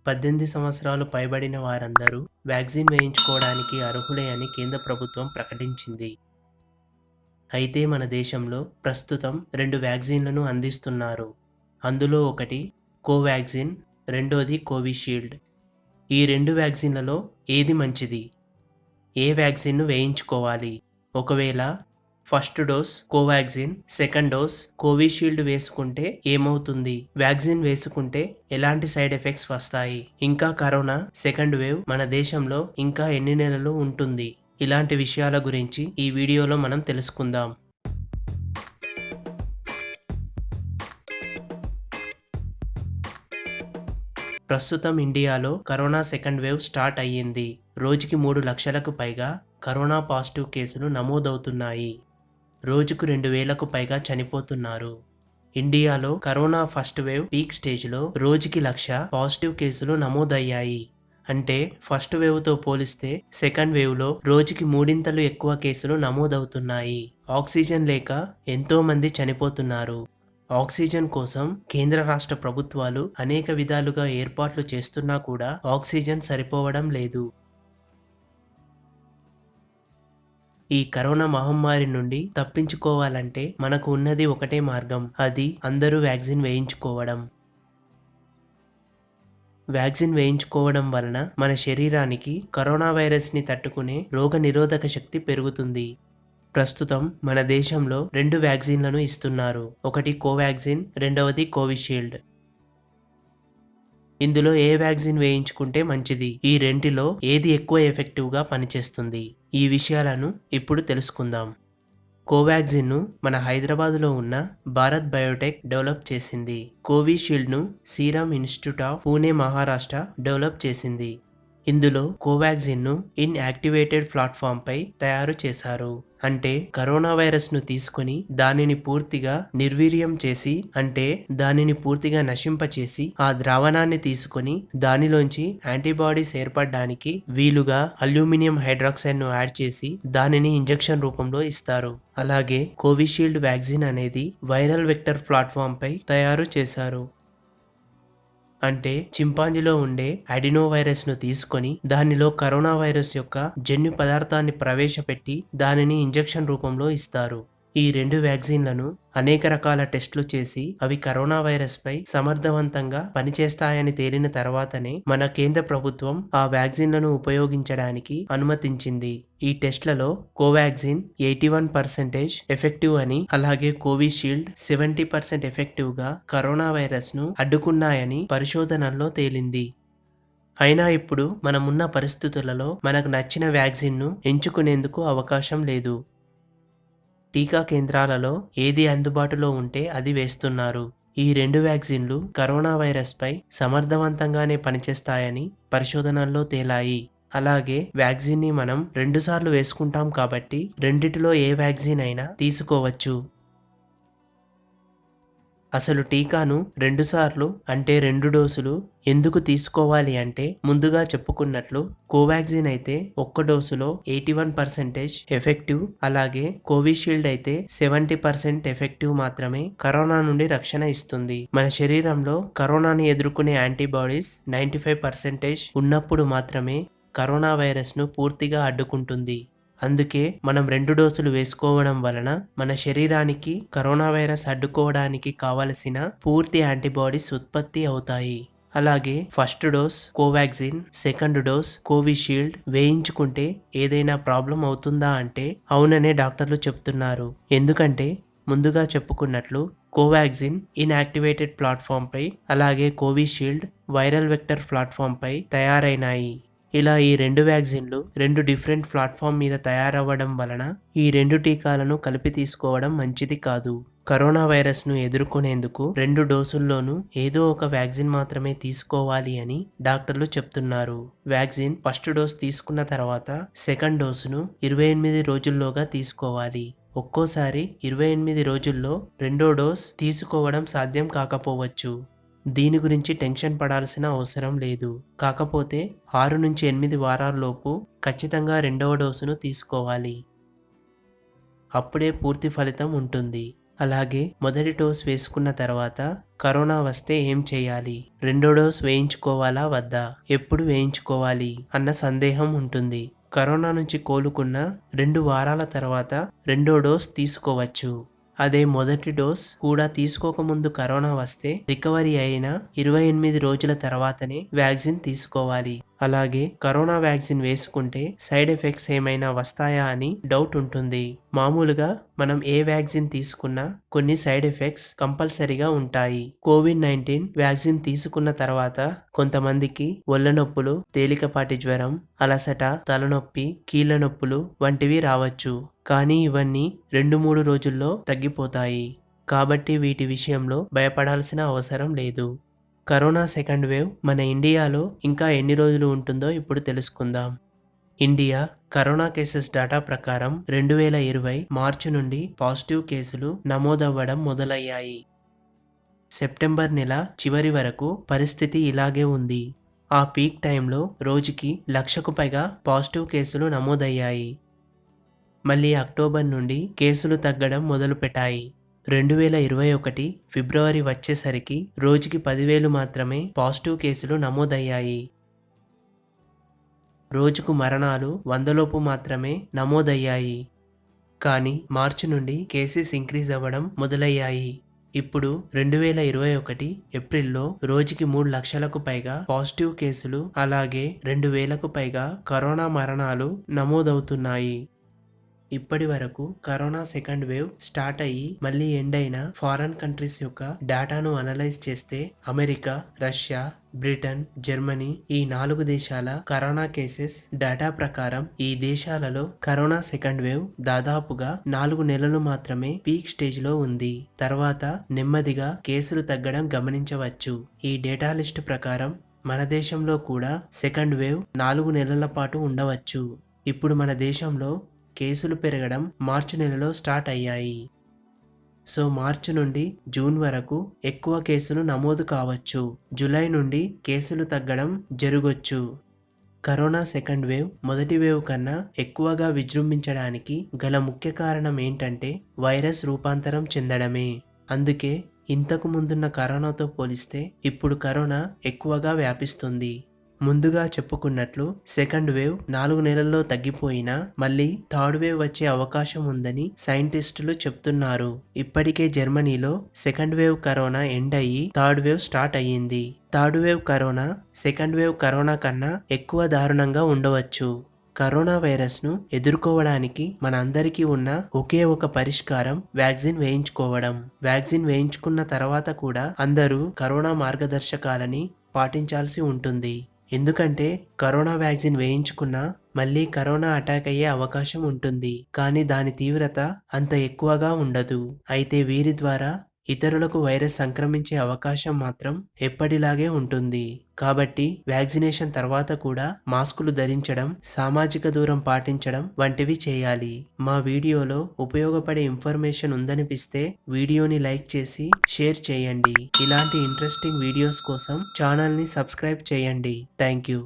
18 సంవత్సరాలు పైబడిన వారందరూ వ్యాక్సిన్ వేయించుకోవడానికి అర్హులే అని కేంద్ర ప్రభుత్వం ప్రకటించింది. అయితే మన దేశంలో ప్రస్తుతం 2 వ్యాక్సిన్లను అందిస్తున్నారు. అందులో ఒకటి కోవాక్సిన్, రెండోది కోవిషీల్డ్. ఈ 2 వ్యాక్సిన్లలో ఏది మంచిది? ఏ వ్యాక్సిన్‌ను వేయించుకోవాలి? ఒకవేళ first dose Covaxin, second dose Covishield వేసుకుంటే ఏమవుతుంది? వ్యాక్సిన్ వేసుకుంటే ఎలాంటి సైడ్ ఎఫెక్ట్స్ వస్తాయి? ఇంకా కరోనా సెకండ్ వేవ్ మన దేశంలో ఇంకా ఎన్ని నెలలు ఉంటుంది? ఇలాంటి విషయాల గురించి ఈ వీడియోలో మనం తెలుసుకుందాం. ప్రస్తుతం ఇండియాలో కరోనా సెకండ్ వేవ్ స్టార్ట్ అయ్యింది. రోజుకి 3 లక్షలకు పైగా కరోనా పాజిటివ్ కేసులు నమోదవుతున్నాయి. రోజుకు 2000కు పైగా చనిపోతున్నారు. ఇండియాలో కరోనా ఫస్ట్ వేవ్ పీక్ స్టేజ్లో రోజుకి 1,00,000 పాజిటివ్ కేసులు నమోదయ్యాయి. అంటే ఫస్ట్ వేవ్తో పోలిస్తే సెకండ్ వేవ్లో రోజుకి మూడింతలు ఎక్కువ కేసులు నమోదవుతున్నాయి. ఆక్సిజన్ లేక ఎంతో మంది చనిపోతున్నారు. ఆక్సిజన్ కోసం కేంద్ర రాష్ట్ర ప్రభుత్వాలు అనేక విధాలుగా ఏర్పాట్లు చేస్తున్నా కూడా ఆక్సిజన్ సరిపోవడం లేదు. ఈ కరోనా మహమ్మారి నుండి తప్పించుకోవాలంటే మనకు ఉన్నది ఒకటే మార్గం. అది అందరూ వ్యాక్సిన్ వేయించుకోవడం. వ్యాక్సిన్ వేయించుకోవడం వలన మన శరీరానికి కరోనా వైరస్ని తట్టుకునే రోగనిరోధక శక్తి పెరుగుతుంది. ప్రస్తుతం మన దేశంలో 2 వ్యాక్సిన్లను ఇస్తున్నారు. ఒకటి కోవాక్సిన్, రెండవది కోవిషీల్డ్. ఇందులో ఏ వ్యాక్సిన్ వేయించుకుంటే మంచిది? ఈ రెంటిలో ఏది ఎక్కువ ఎఫెక్టివ్గా పనిచేస్తుంది? ఈ విషయాలను ఇప్పుడు తెలుసుకుందాం. కోవాక్సిన్ను మన హైదరాబాద్లో ఉన్న భారత్ బయోటెక్ డెవలప్ చేసింది. కోవిషీల్డ్ను Serum Institute of Pune Maharashtra develop చేసింది. ఇందులో కోవాక్సిన్ను ఇన్యాక్టివేటెడ్ ప్లాట్ఫామ్పై తయారు చేశారు. అంటే కరోనా వైరస్ను తీసుకొని దానిని పూర్తిగా నిర్వీర్యం చేసి, అంటే దానిని పూర్తిగా నశింపచేసి ఆ ద్రావణాన్ని తీసుకొని దానిలోంచి యాంటీబాడీస్ ఏర్పడడానికి వీలుగా అల్యూమినియం హైడ్రాక్సైడ్ను యాడ్ చేసి దానిని ఇంజెక్షన్ రూపంలో ఇస్తారు. అలాగే కోవిషీల్డ్ వ్యాక్సిన్ అనేది వైరల్ వెక్టర్ ప్లాట్ఫామ్పై తయారు చేశారు. అంటే చింపాంజీలో ఉండే అడినో వైరస్ను తీసుకొని దానిలో కరోనా వైరస్ యొక్క జన్యు పదార్థాన్ని ప్రవేశపెట్టి దానిని ఇంజెక్షన్ రూపంలో ఇస్తారు. ఈ 2 వ్యాక్సిన్లను అనేక రకాల టెస్టులు చేసి అవి కరోనా వైరస్పై సమర్థవంతంగా పనిచేస్తాయని తేలిన తర్వాతనే మన కేంద్ర ప్రభుత్వం ఆ వ్యాక్సిన్లను ఉపయోగించడానికి అనుమతించింది. ఈ టెస్ట్లలో కోవాక్సిన్ 81% ఎఫెక్టివ్ అని, అలాగే కోవిషీల్డ్ 70% ఎఫెక్టివ్గా కరోనా వైరస్ను అడ్డుకున్నాయని పరిశోధనల్లో తేలింది. అయినా ఇప్పుడు మనమున్న పరిస్థితులలో మనకు నచ్చిన వ్యాక్సిన్ను ఎంచుకునేందుకు అవకాశం లేదు. టీకా కేంద్రాలలో ఏది అందుబాటులో ఉంటే అది వేస్తున్నారు. ఈ 2 వ్యాక్సిన్లు కరోనా వైరస్పై సమర్థవంతంగానే పనిచేస్తాయని పరిశోధనల్లో తేలాయి. అలాగే వ్యాక్సిన్ని మనం 2 సార్లు వేసుకుంటాం కాబట్టి రెండిటిలో ఏ వ్యాక్సిన్ అయినా తీసుకోవచ్చు. అసలు టీకాను 2 సార్లు అంటే 2 డోసులు ఎందుకు తీసుకోవాలి అంటే, ముందుగా చెప్పుకున్నట్లు కోవాక్సిన్ అయితే ఒక్క డోసులో 81% ఎఫెక్టివ్, అలాగే కోవిషీల్డ్ అయితే 70% ఎఫెక్టివ్ మాత్రమే కరోనా నుండి రక్షణ ఇస్తుంది. మన శరీరంలో కరోనాని ఎదుర్కొనే యాంటీబాడీస్ 95% ఉన్నప్పుడు మాత్రమే కరోనా వైరస్ను పూర్తిగా అడ్డుకుంటుంది. అందుకే మనం 2 డోసులు వేసుకోవడం వలన మన శరీరానికి కరోనా వైరస్ అడ్డుకోవడానికి కావలసిన పూర్తి యాంటీబాడీస్ ఉత్పత్తి అవుతాయి. అలాగే first dose Covaxin, second dose Covishield వేయించుకుంటే ఏదైనా ప్రాబ్లం అవుతుందా అంటే అవుననే డాక్టర్లు చెప్తున్నారు. ఎందుకంటే ముందుగా చెప్పుకున్నట్లు కోవాక్సిన్ ఇన్యాక్టివేటెడ్ ప్లాట్ఫామ్పై, అలాగే కోవిషీల్డ్ వైరల్ వెక్టర్ ప్లాట్ఫామ్పై తయారైనాయి. ఇలా ఈ 2 వ్యాక్సిన్లు 2 డిఫరెంట్ ప్లాట్ఫామ్ మీద తయారవ్వడం వలన ఈ 2 టీకాలను కలిపి తీసుకోవడం మంచిది కాదు. కరోనా వైరస్ను ఎదుర్కొనేందుకు 2 డోసుల్లోనూ ఏదో ఒక వ్యాక్సిన్ మాత్రమే తీసుకోవాలి అని డాక్టర్లు చెప్తున్నారు. వ్యాక్సిన్ ఫస్ట్ డోస్ తీసుకున్న తర్వాత సెకండ్ డోసును 28 రోజుల్లోగా తీసుకోవాలి. ఒక్కోసారి 28 రోజుల్లో రెండో డోస్ తీసుకోవడం సాధ్యం కాకపోవచ్చు. దీని గురించి టెన్షన్ పడాల్సిన అవసరం లేదు. కాకపోతే 6 నుంచి 8 వారాల్లోపు ఖచ్చితంగా రెండవ డోసును తీసుకోవాలి. అప్పుడే పూర్తి ఫలితం ఉంటుంది. అలాగే మొదటి డోస్ వేసుకున్న తర్వాత కరోనా వస్తే ఏం చేయాలి, రెండో డోస్ వేయించుకోవాలా వద్దా, ఎప్పుడు వేయించుకోవాలి అన్న సందేహం ఉంటుంది. కరోనా నుంచి కోలుకున్న 2 వారాల తర్వాత రెండో డోస్ తీసుకోవచ్చు. అదే మొదటి డోస్ కూడా తీసుకోకముందు కరోనా వస్తే రికవరీ అయిన 28 రోజుల తర్వాతనే వ్యాక్సిన్ తీసుకోవాలి. అలాగే కరోనా వ్యాక్సిన్ వేసుకుంటే సైడ్ ఎఫెక్ట్స్ ఏమైనా వస్తాయా అని డౌట్ ఉంటుంది. మామూలుగా మనం ఏ వ్యాక్సిన్ తీసుకున్నా కొన్ని సైడ్ ఎఫెక్ట్స్ కంపల్సరీగా ఉంటాయి. కోవిడ్-19 వ్యాక్సిన్ తీసుకున్న తర్వాత కొంతమందికి ఒళ్ళ నొప్పులు, తేలికపాటి జ్వరం, అలసట, తలనొప్పి, కీళ్ళ నొప్పులు వంటివి రావచ్చు. కానీ ఇవన్నీ 2-3 రోజుల్లో తగ్గిపోతాయి. కాబట్టి వీటి విషయంలో భయపడాల్సిన అవసరం లేదు. కరోనా సెకండ్ వేవ్ మన ఇండియాలో ఇంకా ఎన్ని రోజులు ఉంటుందో ఇప్పుడు తెలుసుకుందాం. ఇండియా కరోనా కేసెస్ డేటా ప్రకారం 2020 మార్చి నుండి పాజిటివ్ కేసులు నమోదవ్వడం మొదలయ్యాయి. సెప్టెంబర్ నెల చివరి వరకు పరిస్థితి ఇలాగే ఉంది. ఆ పీక్ టైంలో రోజుకి 1,00,000కు పైగా పాజిటివ్ కేసులు నమోదయ్యాయి. మళ్ళీ అక్టోబర్ నుండి కేసులు తగ్గడం మొదలుపెట్టాయి. 2021 ఫిబ్రవరి వచ్చేసరికి రోజుకి 10,000 మాత్రమే పాజిటివ్ కేసులు నమోదయ్యాయి. రోజుకు మరణాలు 100లోపు మాత్రమే నమోదయ్యాయి. కానీ మార్చి నుండి కేసెస్ ఇంక్రీజ్ అవ్వడం మొదలయ్యాయి. ఇప్పుడు 2021 ఏప్రిల్లో రోజుకి 3 లక్షలకు పైగా పాజిటివ్ కేసులు, అలాగే 2,000కు పైగా కరోనా మరణాలు నమోదవుతున్నాయి. ఇప్పటి వరకు కరోనా సెకండ్ వేవ్ స్టార్ట్ అయ్యి మళ్ళీ ఎండ్ అయిన ఫారెన్ కంట్రీస్ యొక్క డేటాను అనలైజ్ చేస్తే అమెరికా, రష్యా, బ్రిటన్, జర్మనీ ఈ 4 దేశాల కరోనా కేసెస్ డేటా ప్రకారం ఈ దేశాలలో కరోనా సెకండ్ వేవ్ దాదాపుగా 4 నెలలు మాత్రమే పీక్ స్టేజ్ లో ఉంది. తర్వాత నెమ్మదిగా కేసులు తగ్గడం గమనించవచ్చు. ఈ డేటా లిస్ట్ ప్రకారం మన దేశంలో కూడా సెకండ్ వేవ్ 4 నెలల పాటు ఉండవచ్చు. ఇప్పుడు మన దేశంలో కేసులు పెరగడం మార్చి నెలలో స్టార్ట్ అయ్యాయి. సో మార్చి నుండి జూన్ వరకు ఎక్కువ కేసులు నమోదు కావచ్చు. జూలై నుండి కేసులు తగ్గడం జరగొచ్చు. కరోనా సెకండ్ వేవ్ మొదటి వేవ్ కన్నా ఎక్కువగా విజృంభించడానికి గల ముఖ్య కారణం ఏంటంటే వైరస్ రూపాంతరం చెందడమే. అందుకే ఇంతకు ముందున్న కరోనాతో పోలిస్తే ఇప్పుడు కరోనా ఎక్కువగా వ్యాపిస్తుంది. ముందుగా చెప్పుకున్నట్లు సెకండ్ వేవ్ 4 నెలల్లో తగ్గిపోయినా మళ్ళీ థర్డ్ వేవ్ వచ్చే అవకాశం ఉందని సైంటిస్టులు చెప్తున్నారు. ఇప్పటికే జర్మనీలో సెకండ్ వేవ్ కరోనా ఎండ్ అయ్యి థర్డ్ వేవ్ స్టార్ట్ అయ్యింది. Third wave corona second wave corona కన్నా ఎక్కువ దారుణంగా ఉండవచ్చు. కరోనా వైరస్ను ఎదుర్కోవడానికి మన అందరికీ ఉన్న ఒకే ఒక పరిష్కారం వ్యాక్సిన్ వేయించుకోవడం. వ్యాక్సిన్ వేయించుకున్న తర్వాత కూడా అందరూ కరోనా మార్గదర్శకాలని పాటించాల్సి ఉంటుంది. ఎందుకంటే కరోనా వ్యాక్సిన్ వేయించుకున్నా మళ్ళీ కరోనా అటాక్ అయ్యే అవకాశం ఉంటుంది. కానీ దాని తీవ్రత అంత ఎక్కువగా ఉండదు. అయితే వీరి ద్వారా ఇతరులకు వైరస్ సంక్రమించే అవకాశం మాత్రం ఎప్పటిలాగే ఉంటుంది. కాబట్టి వ్యాక్సినేషన్ తర్వాత కూడా మాస్కులు ధరించడం, సామాజిక దూరం పాటించడం వంటివి చేయాలి. మా వీడియోలో ఉపయోగపడే ఇన్ఫర్మేషన్ ఉందనిపిస్తే వీడియోని లైక్ చేసి షేర్ చేయండి. ఇలాంటి ఇంట్రెస్టింగ్ వీడియోస్ కోసం ఛానల్ని సబ్స్క్రైబ్ చేయండి. Thank you.